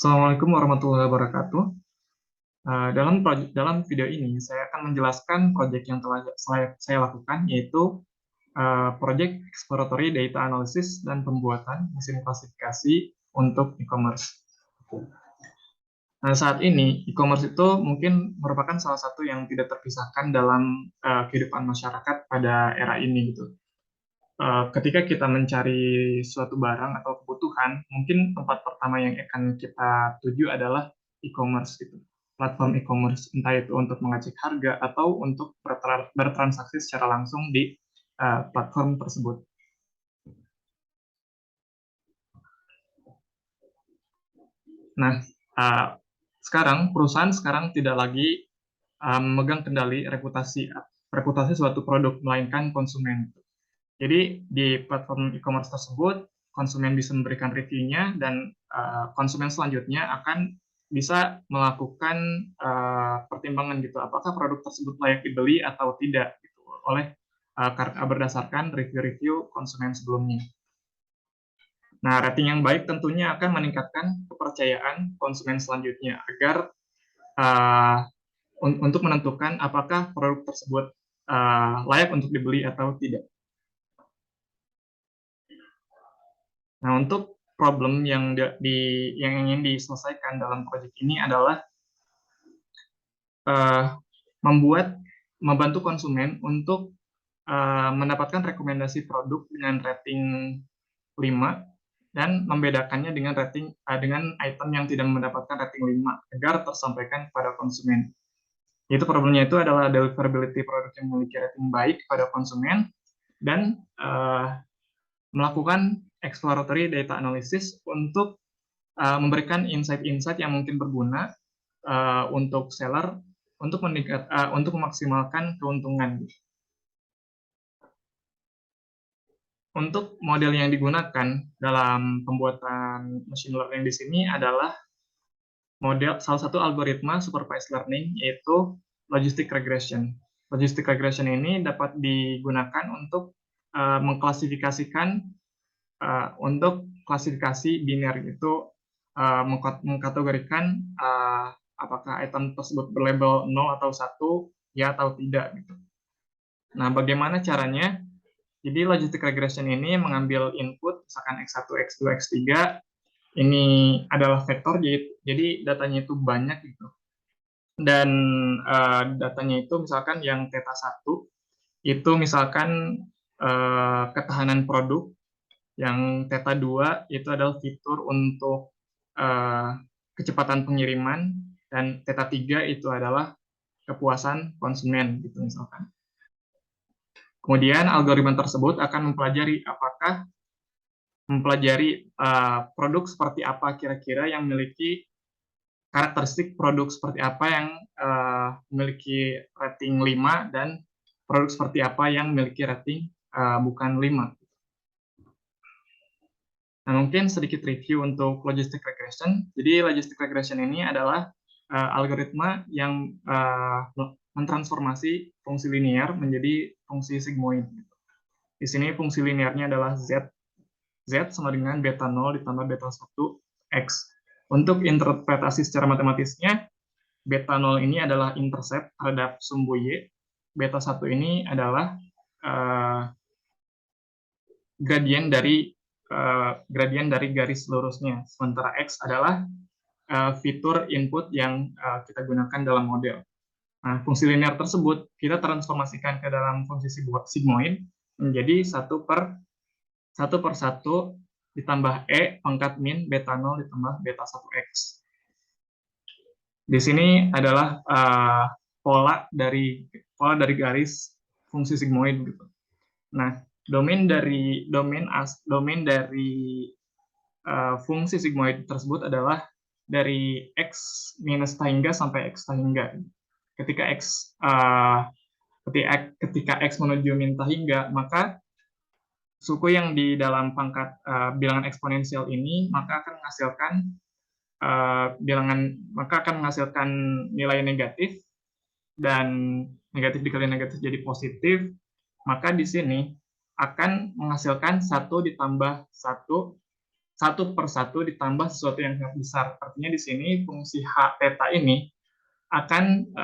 Assalamualaikum warahmatullahi wabarakatuh. Dalam video ini, saya akan menjelaskan proyek yang telah saya lakukan, yaitu proyek exploratory data analysis dan pembuatan mesin klasifikasi untuk e-commerce. Nah, saat ini, e-commerce itu mungkin merupakan salah satu yang tidak terpisahkan dalam kehidupan masyarakat pada era ini, gitu. Ketika kita mencari suatu barang atau kebutuhan, mungkin tempat pertama yang akan kita tuju adalah e-commerce gitu. Platform e-commerce, entah itu untuk mengecek harga atau untuk bertransaksi secara langsung di platform tersebut. Nah, perusahaan sekarang tidak lagi memegang kendali reputasi suatu produk, melainkan konsumen. Jadi di platform e-commerce tersebut, konsumen bisa memberikan reviewnya dan konsumen selanjutnya akan bisa melakukan pertimbangan gitu, apakah produk tersebut layak dibeli atau tidak gitu, berdasarkan review-review konsumen sebelumnya. Nah, rating yang baik tentunya akan meningkatkan kepercayaan konsumen selanjutnya agar untuk menentukan apakah produk tersebut layak untuk dibeli atau tidak. Nah, untuk problem yang ingin diselesaikan dalam proyek ini adalah membantu konsumen untuk mendapatkan rekomendasi produk dengan rating 5 dan membedakannya dengan item yang tidak mendapatkan rating 5 agar tersampaikan kepada konsumen. Itu problemnya itu adalah deliverability produk yang memiliki rating baik kepada konsumen dan melakukan exploratory data analysis untuk memberikan insight-insight yang mungkin berguna untuk seller untuk memaksimalkan keuntungan. Untuk model yang digunakan dalam pembuatan machine learning di sini adalah salah satu algoritma supervised learning, yaitu logistic regression. Logistic regression ini dapat digunakan untuk mengklasifikasikan untuk klasifikasi biner, itu mengkategorikan apakah item tersebut berlabel 0 atau 1, ya atau tidak gitu. Nah, bagaimana caranya? Jadi logistic regression ini mengambil input misalkan X1, X2, X3, ini adalah vektor, jadi datanya itu banyak gitu. Dan datanya itu misalkan yang theta 1 itu misalkan ketahanan produk, yang theta 2 itu adalah fitur untuk kecepatan pengiriman, dan theta 3 itu adalah kepuasan konsumen gitu misalkan. Kemudian algoritma tersebut akan mempelajari produk seperti apa kira-kira yang memiliki karakteristik produk seperti apa yang memiliki rating 5 dan produk seperti apa yang memiliki rating bukan 5. Nah, mungkin sedikit review untuk logistic regression. Jadi logistic regression ini adalah algoritma yang mentransformasi fungsi linear menjadi fungsi sigmoid. Di sini fungsi linearnya adalah Z sama dengan beta 0 ditambah beta 1 X. Untuk interpretasi secara matematisnya, beta 0 ini adalah intercept terhadap sumbu Y, beta 1 ini adalah gradien dari garis lurusnya, sementara X adalah fitur input yang kita gunakan dalam model. Nah, fungsi linear tersebut kita transformasikan ke dalam fungsi sigmoid menjadi 1 per 1 ditambah E pangkat min beta 0 ditambah beta 1X. Di sini adalah pola dari garis fungsi sigmoid gitu. Nah, domain dari fungsi sigmoid tersebut adalah dari X minus tahingga sampai X tahingga. Ketika X menuju min tahingga, maka suku yang di dalam pangkat bilangan eksponensial ini maka akan menghasilkan nilai negatif, dan negatif dikali negatif jadi positif, maka di sini akan menghasilkan 1 ditambah 1 satu per satu ditambah sesuatu yang sangat besar. Artinya di sini fungsi H theta ini akan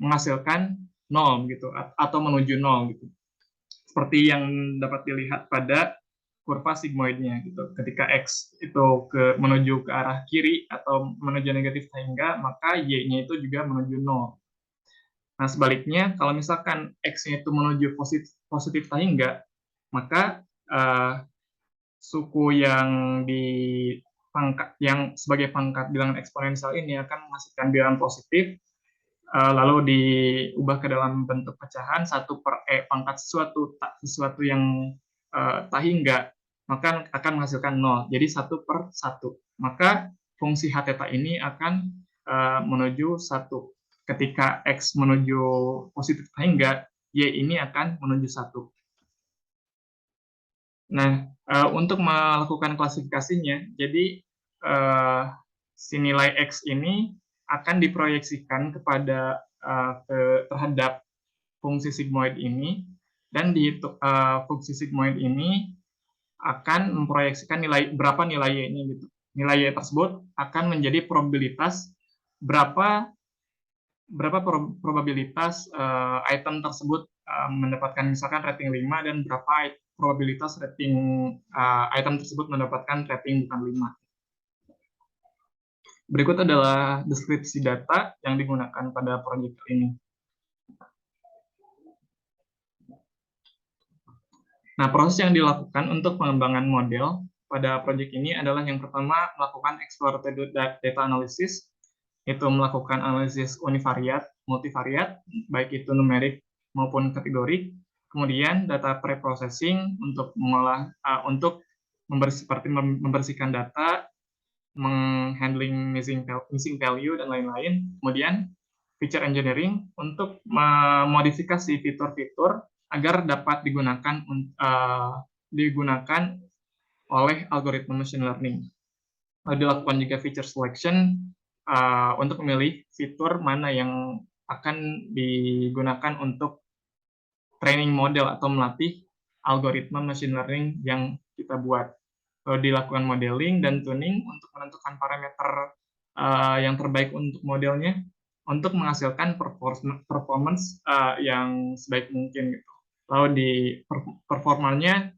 menghasilkan 0 gitu, atau menuju 0 gitu. Seperti yang dapat dilihat pada kurva sigmoidnya gitu. Ketika X itu menuju ke arah kiri atau menuju negatif sehingga, maka Y-nya itu juga menuju 0. Nah, sebaliknya, kalau misalkan X-nya itu menuju positif sehingga, maka suku yang di pangkat yang sebagai pangkat bilangan eksponensial ini akan menghasilkan bilangan positif, lalu diubah ke dalam bentuk pecahan 1 per E pangkat sesuatu yang tak hingga, maka akan menghasilkan 0. Jadi 1 per 1. Maka fungsi H theta ini akan menuju 1. Ketika X menuju positif hingga, Y ini akan menuju 1. Nah, untuk melakukan klasifikasinya, jadi si nilai X ini akan diproyeksikan terhadap fungsi sigmoid ini, dan fungsi sigmoid ini akan memproyeksikan berapa nilai Y-nya gitu. Nilai Y tersebut akan menjadi probabilitas berapa probabilitas item tersebut mendapatkan misalkan rating 5 dan berapa probabilitas rating item tersebut mendapatkan rating bukan 5. Berikut adalah deskripsi data yang digunakan pada proyek ini. Nah, proses yang dilakukan untuk pengembangan model pada proyek ini adalah yang pertama melakukan exploratory data analysis, yaitu melakukan analisis univariat, multivariat, baik itu numerik maupun kategorik. Kemudian data preprocessing untuk membersihkan data, menghandling missing value dan lain-lain. Kemudian feature engineering untuk memodifikasi fitur-fitur agar dapat digunakan oleh algoritma machine learning. Lalu dilakukan juga feature selection untuk memilih fitur mana yang akan digunakan untuk training model atau melatih algoritma machine learning yang kita buat. Lalu dilakukan modeling dan tuning untuk menentukan parameter yang terbaik untuk modelnya, untuk menghasilkan performance yang sebaik mungkin gitu. Lalu di performanya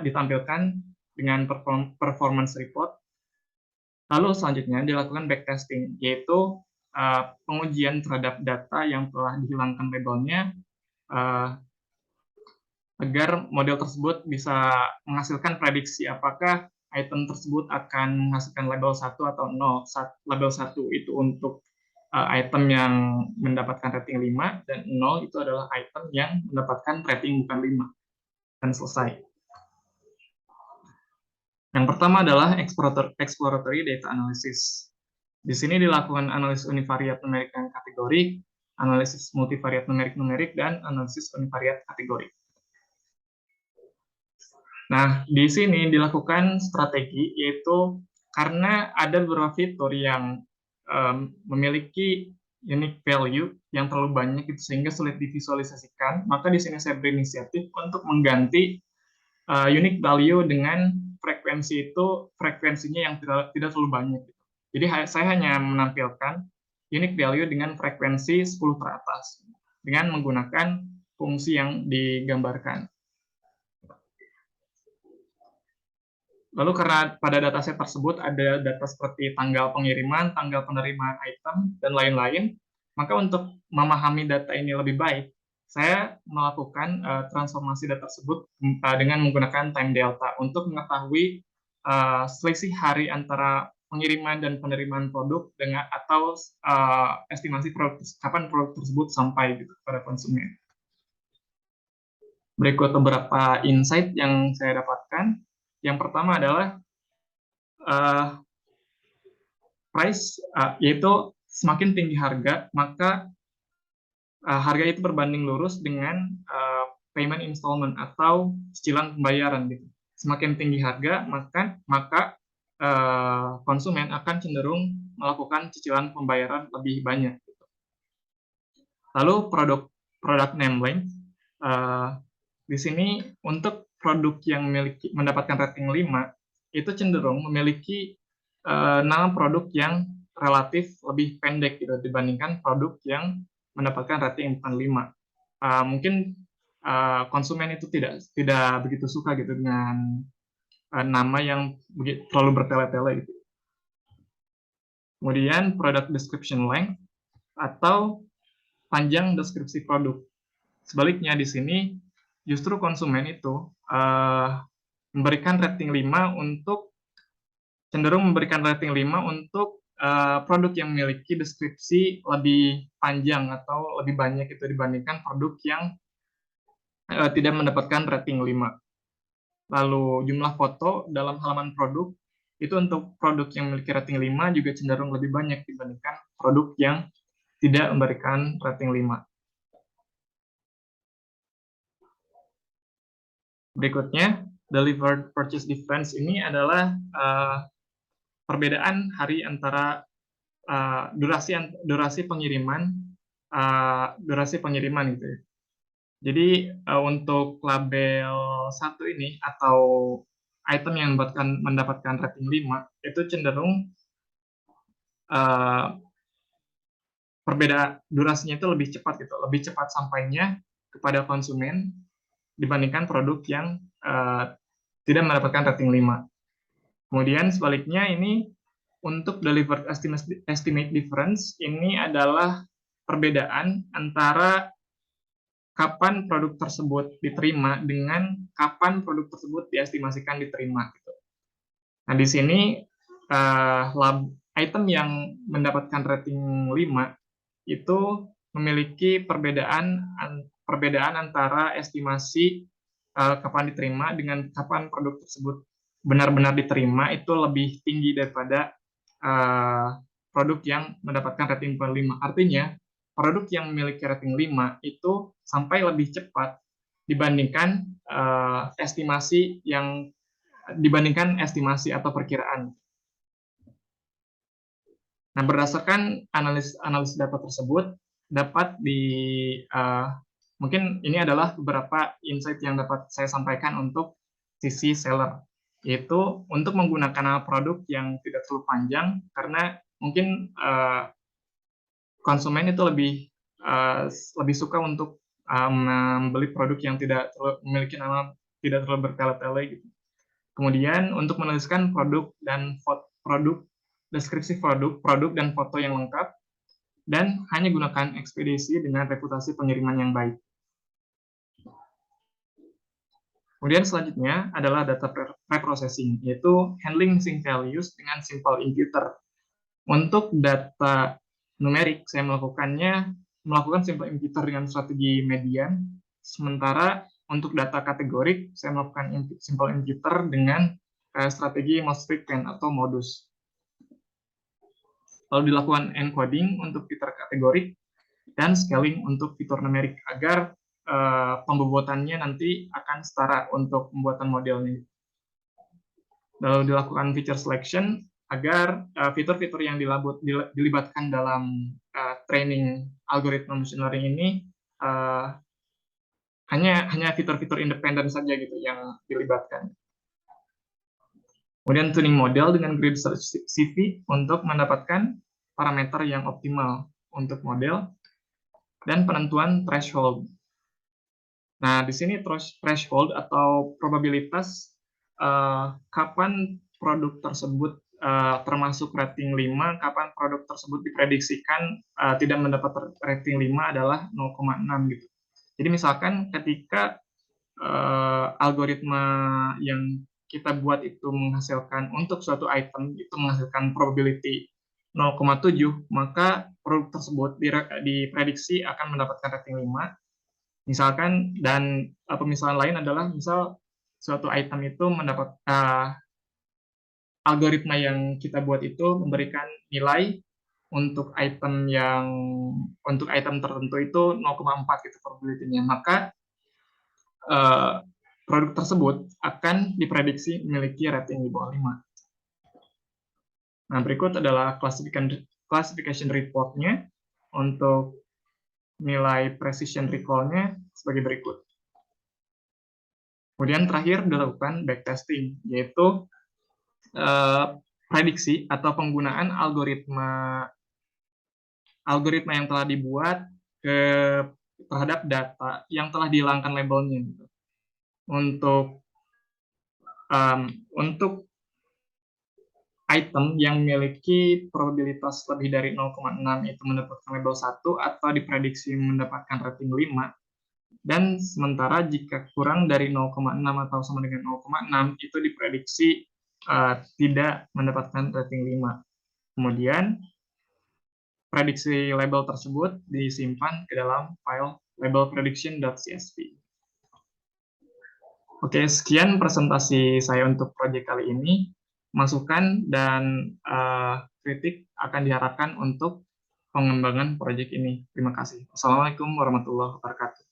ditampilkan dengan performance report. Lalu selanjutnya dilakukan backtesting, yaitu pengujian terhadap data yang telah dihilangkan labelnya agar model tersebut bisa menghasilkan prediksi apakah item tersebut akan menghasilkan label 1 atau 0. Label 1 itu untuk item yang mendapatkan rating 5, dan 0 itu adalah item yang mendapatkan rating bukan 5. Dan selesai. Yang pertama adalah exploratory data analysis. Di sini dilakukan analisis univariat numerik dan kategorik, analisis multivariat numerik, dan analisis univariat kategorik. Nah, di sini dilakukan strategi, yaitu karena ada beberapa fitur yang memiliki unique value yang terlalu banyak itu sehingga sulit divisualisasikan, maka di sini saya berinisiatif untuk mengganti unique value dengan frekuensinya yang tidak terlalu banyak. Jadi saya hanya menampilkan unique value dengan frekuensi 10 ke atas dengan menggunakan fungsi yang digambarkan. Lalu karena pada dataset tersebut ada data seperti tanggal pengiriman, tanggal penerimaan item, dan lain-lain, maka untuk memahami data ini lebih baik, saya melakukan transformasi data tersebut dengan menggunakan time delta untuk mengetahui selisih hari antara pengiriman dan penerimaan produk atau estimasi kapan produk tersebut sampai gitu kepada konsumen. Berikut beberapa insight yang saya dapatkan. Yang pertama adalah price, yaitu semakin tinggi harga, maka harga itu berbanding lurus dengan payment installment atau cicilan pembayaran. Gitu. Semakin tinggi harga, maka konsumen akan cenderung melakukan cicilan pembayaran lebih banyak. Gitu. Lalu produk name length, di sini untuk produk yang mendapatkan rating 5, itu cenderung memiliki nama produk yang relatif lebih pendek gitu dibandingkan produk yang mendapatkan rating 4,5. Mungkin konsumen itu tidak begitu suka gitu dengan nama yang terlalu bertele-tele gitu. Kemudian product description length atau panjang deskripsi produk. Sebaliknya di sini justru konsumen itu memberikan rating 5 untuk cenderung memberikan rating 5 untuk produk yang memiliki deskripsi lebih panjang atau lebih banyak itu dibandingkan produk yang tidak mendapatkan rating 5. Lalu jumlah foto dalam halaman produk itu untuk produk yang memiliki rating 5 juga cenderung lebih banyak dibandingkan produk yang tidak memberikan rating 5. Berikutnya, delivered purchase difference ini adalah perbedaan hari antara durasi pengiriman gitu ya. Jadi untuk label 1 ini atau item yang mendapatkan rating 5 itu cenderung perbedaan durasinya itu lebih cepat gitu, lebih cepat sampainya kepada konsumen dibandingkan produk yang tidak mendapatkan rating 5. Kemudian sebaliknya ini untuk delivered estimate difference ini adalah perbedaan antara kapan produk tersebut diterima dengan kapan produk tersebut diestimasikan diterima gitu. Nah, di sini item yang mendapatkan rating 5 itu memiliki perbedaan antara estimasi kapan diterima dengan kapan produk tersebut benar-benar diterima itu lebih tinggi daripada produk yang mendapatkan rating 5. Artinya, produk yang memiliki rating 5 itu sampai lebih cepat dibandingkan estimasi atau perkiraan. Nah, berdasarkan analis data tersebut, mungkin ini adalah beberapa insight yang dapat saya sampaikan untuk sisi seller, yaitu untuk menggunakan nama produk yang tidak terlalu panjang, karena mungkin konsumen itu lebih suka untuk membeli produk yang tidak memiliki nama tidak terlalu bertele-tele gitu. Kemudian untuk menuliskan deskripsi produk dan foto yang lengkap, dan hanya gunakan ekspedisi dengan reputasi pengiriman yang baik. Kemudian selanjutnya adalah data preprocessing, yaitu handling missing values dengan simple imputer. Untuk data numerik, saya melakukan simple imputer dengan strategi median, sementara untuk data kategorik, saya melakukan simple imputer dengan strategi most frequent atau modus. Lalu dilakukan encoding untuk fitur kategorik dan scaling untuk fitur numerik agar pembobotannya nanti akan setara untuk pembuatan modelnya. Lalu dilakukan feature selection agar fitur-fitur yang dilibatkan dalam training algoritma machine learning ini hanya fitur-fitur independen saja gitu yang dilibatkan. Kemudian tuning model dengan grid search CV untuk mendapatkan parameter yang optimal untuk model, dan penentuan threshold. Nah, di sini threshold atau probabilitas kapan produk tersebut termasuk rating 5, kapan produk tersebut diprediksikan tidak mendapat rating 5 adalah 0,6 gitu. Jadi misalkan ketika algoritma yang kita buat itu menghasilkan untuk suatu item itu menghasilkan probability 0,7, maka produk tersebut diprediksi akan mendapatkan rating 5. Misalkan, dan pemisahan lain adalah misal suatu item itu mendapat algoritma yang kita buat itu memberikan nilai untuk item tertentu itu 0,4 gitu probability-nya, maka produk tersebut akan diprediksi memiliki rating di bawah 5. Nah, berikut adalah classification report-nya untuk nilai precision recall-nya sebagai berikut. Kemudian terakhir dilakukan backtesting, yaitu eh, prediksi atau penggunaan algoritma yang telah dibuat terhadap data yang telah dihilangkan labelnya gitu. Untuk item yang memiliki probabilitas lebih dari 0,6 itu mendapatkan label 1 atau diprediksi mendapatkan rating 5, dan sementara jika kurang dari 0,6 atau sama dengan 0,6 itu diprediksi tidak mendapatkan rating 5. Kemudian prediksi label tersebut disimpan ke dalam file label prediction.csv. Oke, sekian presentasi saya untuk proyek kali ini. Masukan dan kritik akan diharapkan untuk pengembangan proyek ini. Terima kasih. Assalamualaikum warahmatullahi wabarakatuh.